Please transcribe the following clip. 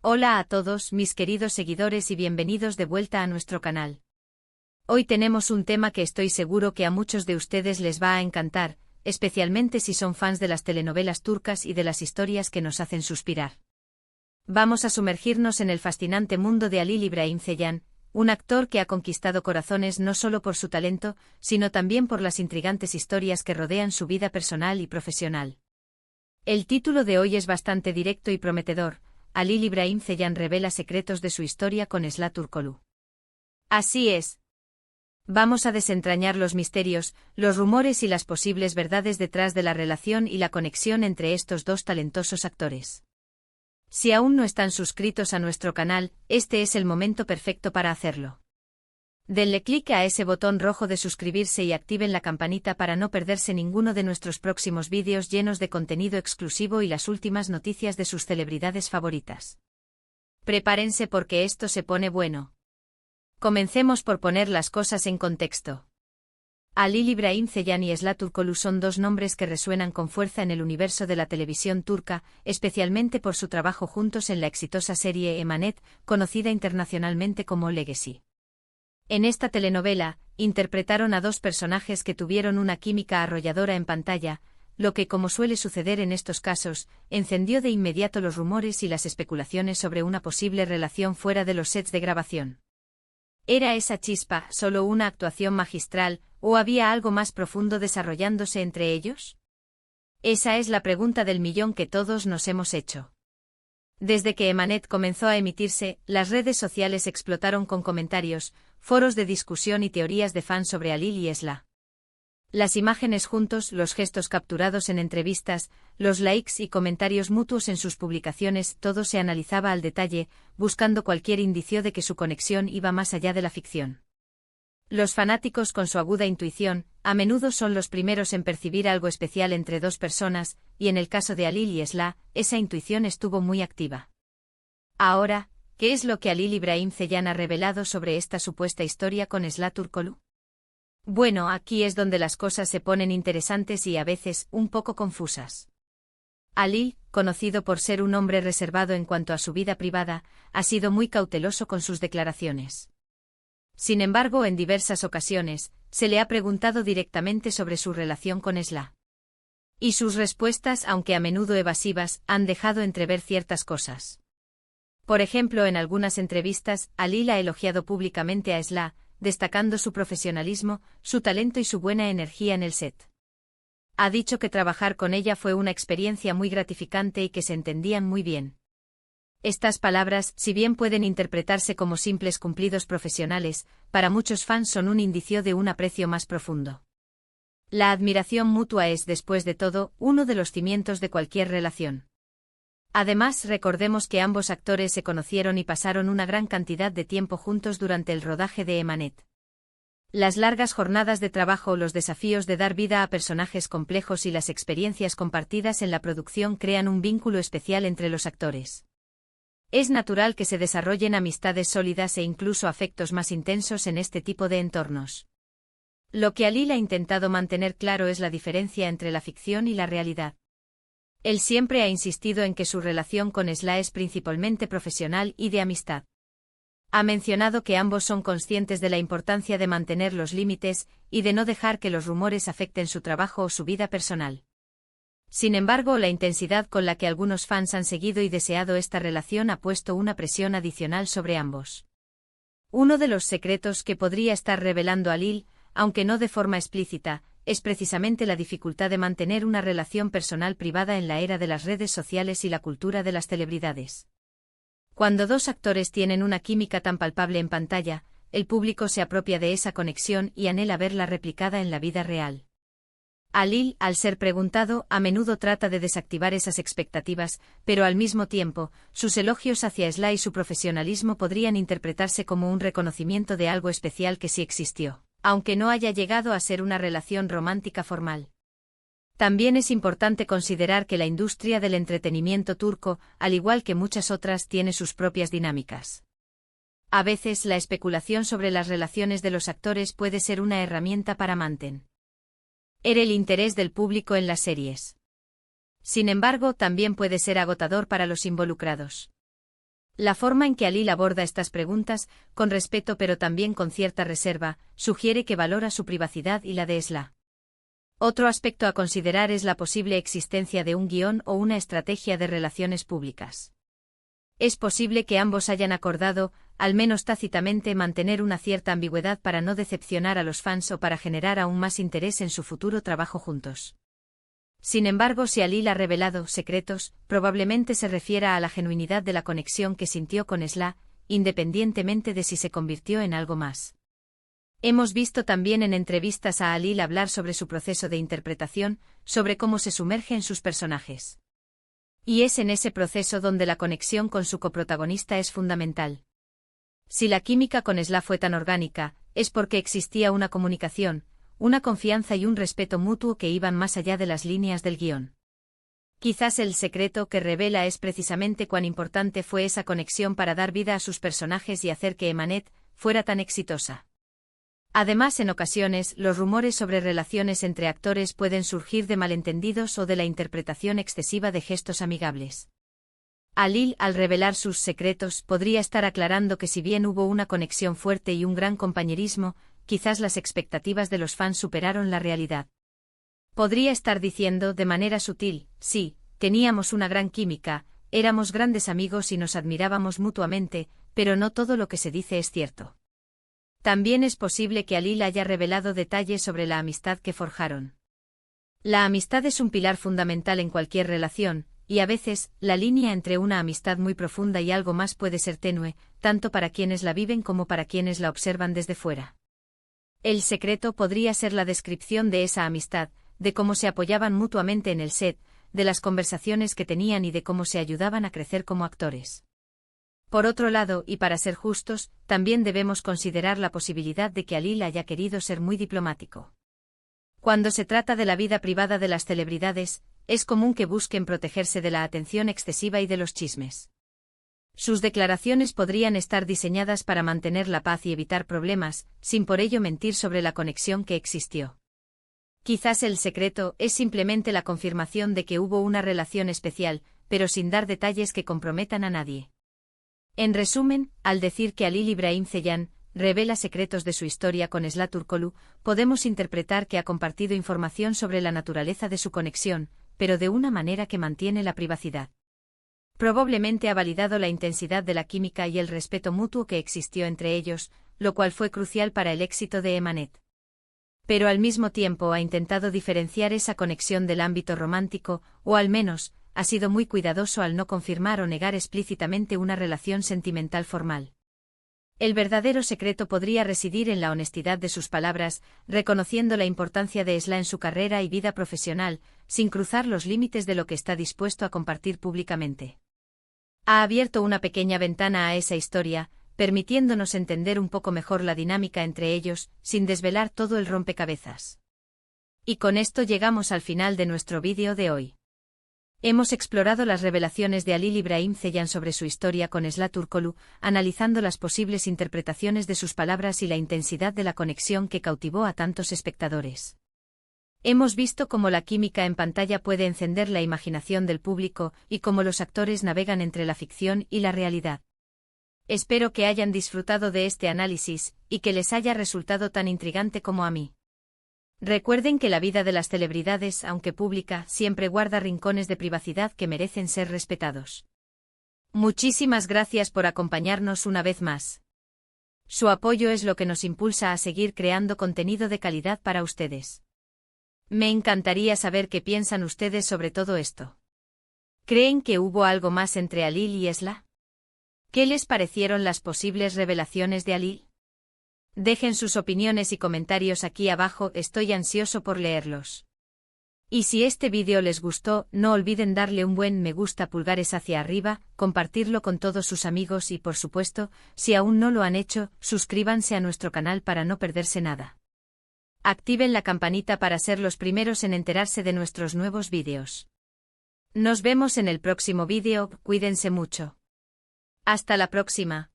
Hola a todos mis queridos seguidores y bienvenidos de vuelta a nuestro canal. Hoy tenemos un tema que estoy seguro que a muchos de ustedes les va a encantar, especialmente si son fans de las telenovelas turcas y de las historias que nos hacen suspirar. Vamos a sumergirnos en el fascinante mundo de Halil İbrahim Ceylan, un actor que ha conquistado corazones no solo por su talento, sino también por las intrigantes historias que rodean su vida personal y profesional. El título de hoy es bastante directo y prometedor. Halil İbrahim Ceylan revela secretos de su historia con Esla Turkoglu. Así es. Vamos a desentrañar los misterios, los rumores y las posibles verdades detrás de la relación y la conexión entre estos dos talentosos actores. Si aún no están suscritos a nuestro canal, este es el momento perfecto para hacerlo. Denle clic a ese botón rojo de suscribirse y activen la campanita para no perderse ninguno de nuestros próximos vídeos llenos de contenido exclusivo y las últimas noticias de sus celebridades favoritas. Prepárense porque esto se pone bueno. Comencemos por poner las cosas en contexto. Halil İbrahim Ceylan y Esla Turkoglu son dos nombres que resuenan con fuerza en el universo de la televisión turca, especialmente por su trabajo juntos en la exitosa serie Emanet, conocida internacionalmente como Legacy. En esta telenovela, interpretaron a dos personajes que tuvieron una química arrolladora en pantalla, lo que, como suele suceder en estos casos, encendió de inmediato los rumores y las especulaciones sobre una posible relación fuera de los sets de grabación. ¿Era esa chispa solo una actuación magistral, o había algo más profundo desarrollándose entre ellos? Esa es la pregunta del millón que todos nos hemos hecho. Desde que Emanet comenzó a emitirse, las redes sociales explotaron con comentarios, foros de discusión y teorías de fans sobre Halil y Esla. Las imágenes juntos, los gestos capturados en entrevistas, los likes y comentarios mutuos en sus publicaciones, todo se analizaba al detalle, buscando cualquier indicio de que su conexión iba más allá de la ficción. Los fanáticos, con su aguda intuición, a menudo son los primeros en percibir algo especial entre dos personas, y en el caso de Halil y Esla, esa intuición estuvo muy activa. Ahora, ¿qué es lo que Halil İbrahim Ceylan ha revelado sobre esta supuesta historia con Esla Turkoglu? Bueno, aquí es donde las cosas se ponen interesantes y a veces un poco confusas. Halil, conocido por ser un hombre reservado en cuanto a su vida privada, ha sido muy cauteloso con sus declaraciones. Sin embargo, en diversas ocasiones, se le ha preguntado directamente sobre su relación con Esla. Y sus respuestas, aunque a menudo evasivas, han dejado entrever ciertas cosas. Por ejemplo, en algunas entrevistas, Halil ha elogiado públicamente a Esla, destacando su profesionalismo, su talento y su buena energía en el set. Ha dicho que trabajar con ella fue una experiencia muy gratificante y que se entendían muy bien. Estas palabras, si bien pueden interpretarse como simples cumplidos profesionales, para muchos fans son un indicio de un aprecio más profundo. La admiración mutua es, después de todo, uno de los cimientos de cualquier relación. Además, recordemos que ambos actores se conocieron y pasaron una gran cantidad de tiempo juntos durante el rodaje de Emanet. Las largas jornadas de trabajo, los desafíos de dar vida a personajes complejos y las experiencias compartidas en la producción crean un vínculo especial entre los actores. Es natural que se desarrollen amistades sólidas e incluso afectos más intensos en este tipo de entornos. Lo que Halil ha intentado mantener claro es la diferencia entre la ficción y la realidad. Él siempre ha insistido en que su relación con Esla es principalmente profesional y de amistad. Ha mencionado que ambos son conscientes de la importancia de mantener los límites y de no dejar que los rumores afecten su trabajo o su vida personal. Sin embargo, la intensidad con la que algunos fans han seguido y deseado esta relación ha puesto una presión adicional sobre ambos. Uno de los secretos que podría estar revelando Halil, aunque no de forma explícita, es precisamente la dificultad de mantener una relación personal privada en la era de las redes sociales y la cultura de las celebridades. Cuando dos actores tienen una química tan palpable en pantalla, el público se apropia de esa conexión y anhela verla replicada en la vida real. Halil, al ser preguntado, a menudo trata de desactivar esas expectativas, pero al mismo tiempo, sus elogios hacia Esla y su profesionalismo podrían interpretarse como un reconocimiento de algo especial que sí existió, aunque no haya llegado a ser una relación romántica formal. También es importante considerar que la industria del entretenimiento turco, al igual que muchas otras, tiene sus propias dinámicas. A veces la especulación sobre las relaciones de los actores puede ser una herramienta para mantener el interés del público en las series. Sin embargo, también puede ser agotador para los involucrados. La forma en que Alil aborda estas preguntas, con respeto pero también con cierta reserva, sugiere que valora su privacidad y la de Esla. Otro aspecto a considerar es la posible existencia de un guión o una estrategia de relaciones públicas. Es posible que ambos hayan acordado, al menos tácitamente, mantener una cierta ambigüedad para no decepcionar a los fans o para generar aún más interés en su futuro trabajo juntos. Sin embargo, si Alil ha revelado secretos, probablemente se refiera a la genuinidad de la conexión que sintió con Esla, independientemente de si se convirtió en algo más. Hemos visto también en entrevistas a Alil hablar sobre su proceso de interpretación, sobre cómo se sumerge en sus personajes. Y es en ese proceso donde la conexión con su coprotagonista es fundamental. Si la química con Esla fue tan orgánica, es porque existía una comunicación, una confianza y un respeto mutuo que iban más allá de las líneas del guión. Quizás el secreto que revela es precisamente cuán importante fue esa conexión para dar vida a sus personajes y hacer que Emanet fuera tan exitosa. Además, en ocasiones, los rumores sobre relaciones entre actores pueden surgir de malentendidos o de la interpretación excesiva de gestos amigables. Alil, al revelar sus secretos, podría estar aclarando que si bien hubo una conexión fuerte y un gran compañerismo, quizás las expectativas de los fans superaron la realidad. Podría estar diciendo de manera sutil, sí, teníamos una gran química, éramos grandes amigos y nos admirábamos mutuamente, pero no todo lo que se dice es cierto. También es posible que Alil haya revelado detalles sobre la amistad que forjaron. La amistad es un pilar fundamental en cualquier relación, y a veces, la línea entre una amistad muy profunda y algo más puede ser tenue, tanto para quienes la viven como para quienes la observan desde fuera. El secreto podría ser la descripción de esa amistad, de cómo se apoyaban mutuamente en el set, de las conversaciones que tenían y de cómo se ayudaban a crecer como actores. Por otro lado, y para ser justos, también debemos considerar la posibilidad de que Alil haya querido ser muy diplomático. Cuando se trata de la vida privada de las celebridades, es común que busquen protegerse de la atención excesiva y de los chismes. Sus declaraciones podrían estar diseñadas para mantener la paz y evitar problemas, sin por ello mentir sobre la conexión que existió. Quizás el secreto es simplemente la confirmación de que hubo una relación especial, pero sin dar detalles que comprometan a nadie. En resumen, al decir que Alil Ibrahim Ceylan revela secretos de su historia con Esla Turkoglu, podemos interpretar que ha compartido información sobre la naturaleza de su conexión, pero de una manera que mantiene la privacidad. Probablemente ha validado la intensidad de la química y el respeto mutuo que existió entre ellos, lo cual fue crucial para el éxito de Emanet. Pero al mismo tiempo ha intentado diferenciar esa conexión del ámbito romántico, o al menos, ha sido muy cuidadoso al no confirmar o negar explícitamente una relación sentimental formal. El verdadero secreto podría residir en la honestidad de sus palabras, reconociendo la importancia de Esla en su carrera y vida profesional, sin cruzar los límites de lo que está dispuesto a compartir públicamente. Ha abierto una pequeña ventana a esa historia, permitiéndonos entender un poco mejor la dinámica entre ellos, sin desvelar todo el rompecabezas. Y con esto llegamos al final de nuestro vídeo de hoy. Hemos explorado las revelaciones de Alil Ibrahim Ceylan sobre su historia con Esla Turkoglu, analizando las posibles interpretaciones de sus palabras y la intensidad de la conexión que cautivó a tantos espectadores. Hemos visto cómo la química en pantalla puede encender la imaginación del público y cómo los actores navegan entre la ficción y la realidad. Espero que hayan disfrutado de este análisis, y que les haya resultado tan intrigante como a mí. Recuerden que la vida de las celebridades, aunque pública, siempre guarda rincones de privacidad que merecen ser respetados. Muchísimas gracias por acompañarnos una vez más. Su apoyo es lo que nos impulsa a seguir creando contenido de calidad para ustedes. Me encantaría saber qué piensan ustedes sobre todo esto. ¿Creen que hubo algo más entre Alil y Esla? ¿Qué les parecieron las posibles revelaciones de Alil? Dejen sus opiniones y comentarios aquí abajo, estoy ansioso por leerlos. Y si este vídeo les gustó, no olviden darle un buen me gusta, pulgares hacia arriba, compartirlo con todos sus amigos y por supuesto, si aún no lo han hecho, suscríbanse a nuestro canal para no perderse nada. Activen la campanita para ser los primeros en enterarse de nuestros nuevos vídeos. Nos vemos en el próximo vídeo, cuídense mucho. Hasta la próxima.